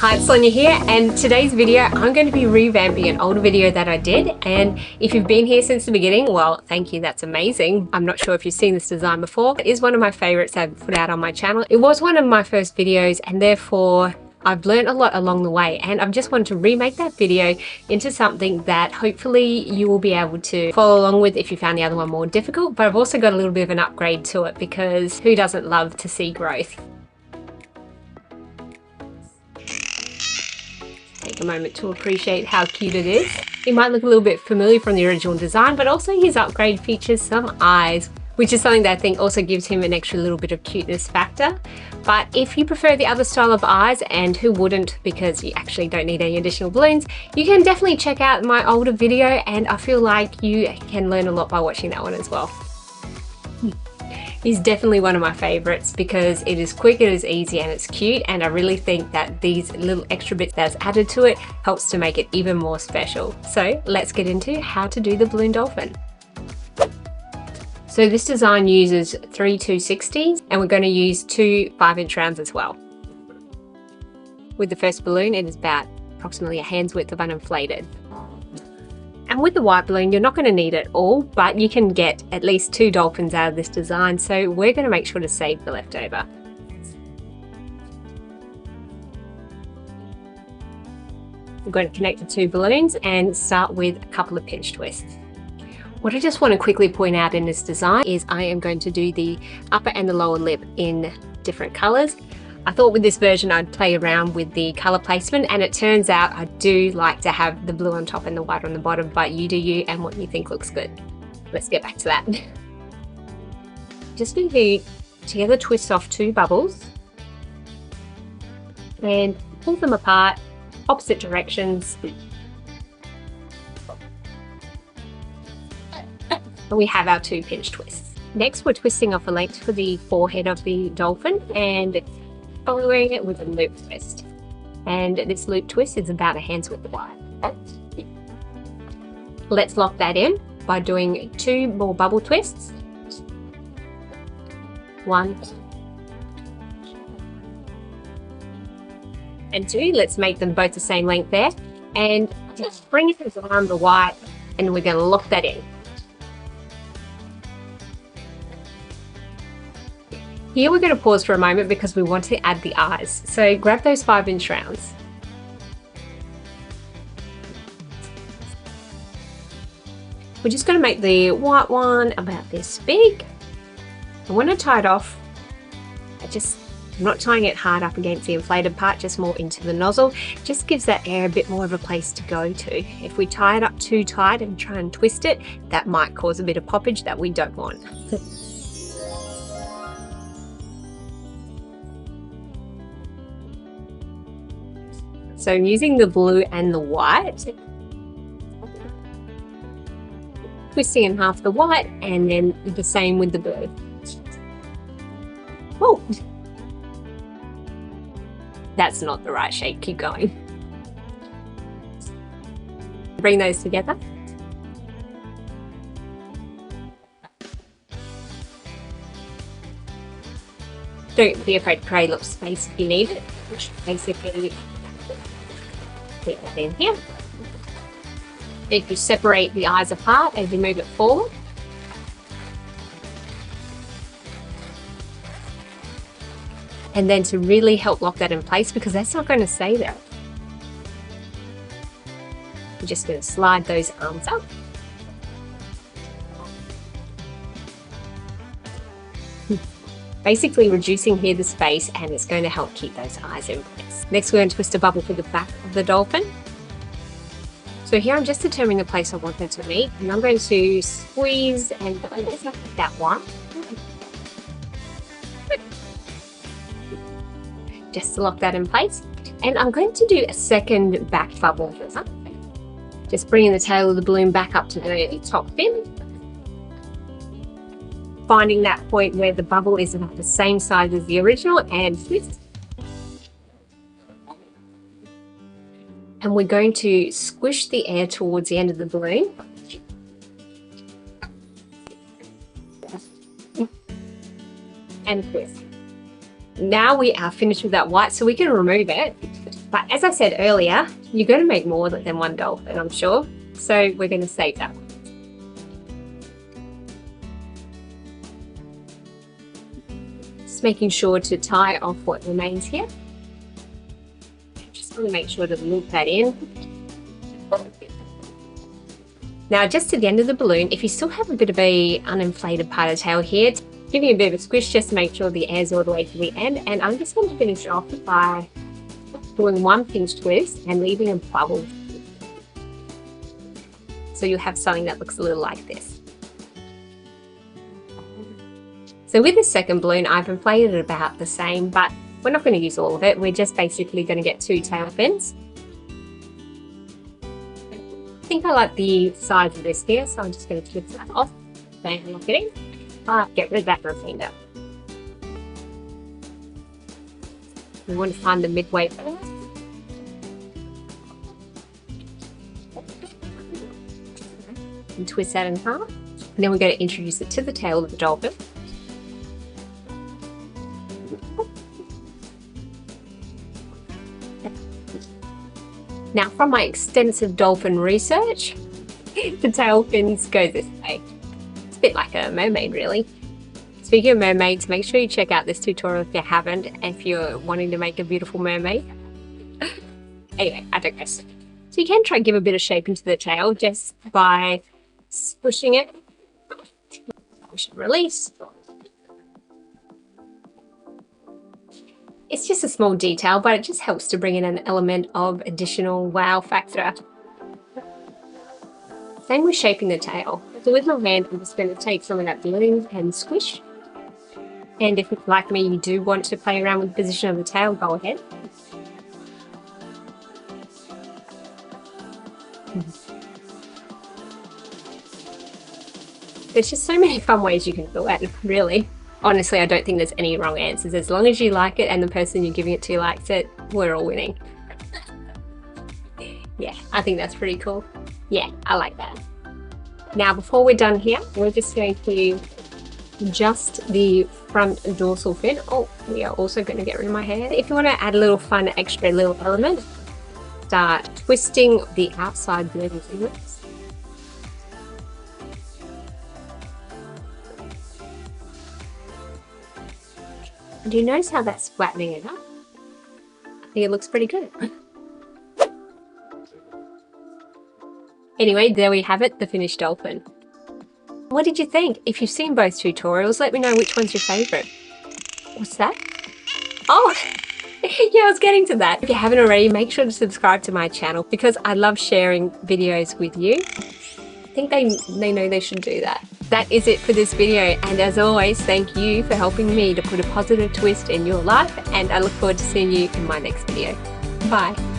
Hi, it's Sonia here, and today's video I'm going to be revamping an older video that I did. And if you've been here since the beginning, well, thank you, that's amazing. I'm not sure if you've seen this design before. It is one of my favorites I've put out on my channel. It was one of my first videos, and therefore I've learned a lot along the way, and I've just wanted to remake that video into something that hopefully you will be able to follow along with if you found the other one more difficult. But I've also got a little bit of an upgrade to it, because who doesn't love to see growth? Take a moment to appreciate how cute it is. It might look a little bit familiar from the original design, but also his upgrade features some eyes, which is something that I think also gives him an extra little bit of cuteness factor. But if you prefer the other style of eyes, and who wouldn't, because you actually don't need any additional balloons, you can definitely check out my older video, and I feel like you can learn a lot by watching that one as well. He's definitely one of my favorites because it is quick, it is easy, and it's cute, and I really think that these little extra bits that's added to it helps to make it even more special. So let's get into how to do the balloon dolphin. So this design uses 3 260s, and we're going to use 2 5-inch rounds as well. With the first balloon, it is about approximately a hand's width of uninflated. And with the white balloon, you're not going to need it all, but you can get at least 2 dolphins out of this design, so we're going to make sure to save the leftover. We're going to connect the 2 balloons and start with a couple of pinch twists. What I just want to quickly point out in this design is I am going to do the upper and the lower lip in different colors. I thought with this version I'd play around with the color placement, and it turns out I do like to have the blue on top and the white on the bottom, but you do you and what you think looks good. Let's get back to that. Just going to together twist off 2 bubbles and pull them apart, opposite directions. And we have our 2 pinch twists. Next, we're twisting off a length for the forehead of the dolphin and following it with a loop twist. And this loop twist is about a hand's width wide. Let's lock that in by doing 2 more bubble twists. 1 and 2. Let's make them both the same length there. And just bring it around the white, and we're going to lock that in. Here we're going to pause for a moment because we want to add the eyes. So grab those 5-inch rounds. We're just going to make the white one about this big. And when I tie it off, I'm not tying it hard up against the inflated part, just more into the nozzle. It just gives that air a bit more of a place to go to. If we tie it up too tight and try and twist it, that might cause a bit of poppage that we don't want. So I'm using the blue and the white, twisting in half the white, and then the same with the blue. Oh, that's not the right shape, keep going. Bring those together. Don't be afraid to create a little space if you need it. Basically, put that in here. If you separate the eyes apart as you move it forward. And then to really help lock that in place, because that's not going to stay there, you're just going to slide those arms up. Basically reducing here the space, and it's going to help keep those eyes in place. Next, we're going to twist a bubble for the back of the dolphin. So here I'm just determining the place I want them to meet, and I'm going to squeeze and that one. Just to lock that in place. And I'm going to do a second back bubble. Just bringing the tail of the balloon back up to the top fin. Finding that point where the bubble is about the same size as the original, and twist. And we're going to squish the air towards the end of the balloon. And twist. Now we are finished with that white, so we can remove it. But as I said earlier, you're going to make more than one dolphin, I'm sure. So we're going to save that. Just making sure to tie off what remains here. Just want to make sure to loop that in. Now just to the end of the balloon, if you still have a bit of a uninflated part of the tail here, give you a bit of a squish just to make sure the air's all the way to the end. And I'm just going to finish off by doing one pinch twist and leaving a bubble. So you'll have something that looks a little like this. So with the second balloon, I've inflated it about the same, but we're not going to use all of it. We're just basically going to get 2 tail fins. I think I like the size of this here, so I'm just going to twist that off. Bang, lock it in. Get rid of that remainder. We want to find the midway first. And twist that in half. And then we're going to introduce it to the tail of the dolphin. Now, from my extensive dolphin research, the tail fins go this way. It's a bit like a mermaid, really. Speaking of mermaids, make sure you check out this tutorial if you haven't, if you're wanting to make a beautiful mermaid. Anyway, I digress. So you can try and give a bit of shape into the tail just by pushing it. Push and release. It's just a small detail, but it just helps to bring in an element of additional wow factor. Same with shaping the tail. So with my hand, I'm just going to take some of that balloon and squish. And if, like me, you do want to play around with the position of the tail, go ahead. There's just so many fun ways you can do it, really. Honestly, I don't think there's any wrong answers. As long as you like it and the person you're giving it to likes it, we're all winning. Yeah, I think that's pretty cool. Yeah, I like that. Now, before we're done here, we're just going to adjust the front dorsal fin. Oh, we are also going to get rid of my hair. If you want to add a little fun extra little element, start twisting the outside balloon inwards. Do you notice how that's flattening it up? I think it looks pretty good. Anyway, there we have it, the finished dolphin. What did you think? If you've seen both tutorials, let me know which one's your favourite. What's that? Oh, yeah, I was getting to that. If you haven't already, make sure to subscribe to my channel because I love sharing videos with you. I think they know they should do that. That is it for this video, and as always, thank you for helping me to put a positive twist in your life, and I look forward to seeing you in my next video. Bye.